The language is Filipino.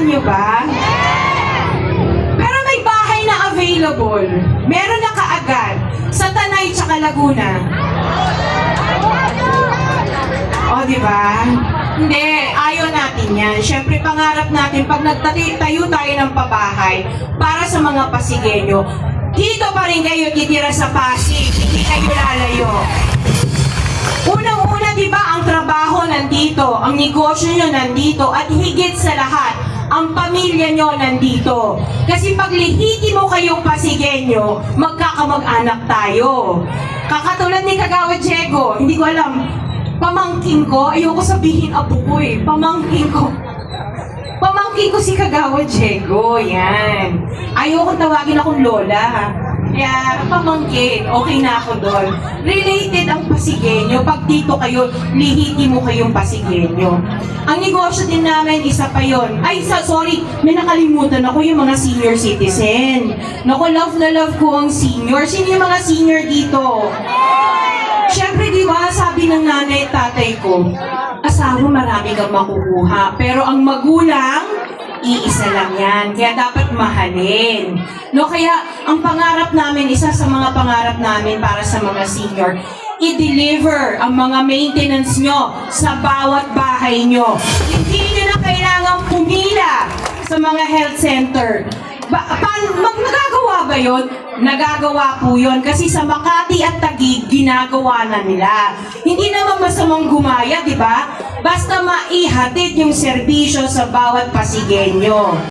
Nagustuhan nyo ba? Pero may bahay na available. Meron na kaagad sa Tanay tsaka Laguna. O, di ba? Hindi, ayaw natin yan. Siyempre, pangarap natin pag nagtayo tayo ng pabahay para sa mga Pasigueño, dito pa rin kayo titira sa Pasig, hindi kayo lalayo. Unang-una, di ba, ang trabaho nandito, ang negosyo nyo nandito, at higit sa lahat, ang pamilya nyo nandito. Kasi pag lehitimo kayong Pasigueño, magkakamag-anak tayo. Kakatulad ni Kagawad Diego, hindi ko alam, pamangkin ko, ayoko sabihin apo ko eh, pamangkin ko. Pamangkin ko si Kagawad Diego, yan. Ayoko tawagin akong lola. Kaya pamangkin, okay na ako doon. Related ang Pasigueño, pag dito kayo, lihitimo kayong Pasigueño. Ang negosyo din namin, isa pa yon. Ay, sorry, may nakalimutan ako yung mga senior citizen. Naku, love na love ko ang senior. Sino yung mga senior dito? Siyempre, di ba, sabi ng nanay at tatay ko, asawa marami kang makukuha, pero ang magulang, iisa lang yan. Kaya dapat mahalin. No, kaya ang pangarap namin, isa sa mga pangarap namin para sa mga senior, i-deliver ang mga maintenance nyo sa bawat bahay nyo. Hindi nyo na kailangang pumila sa mga health center. Nagagawa ba yun? Nagagawa po yun kasi sa Makati at Taguig, ginagawa na nila. Hindi naman masamang gumaya, di ba? Basta maihatid yung serbisyo sa bawat Pasigueño.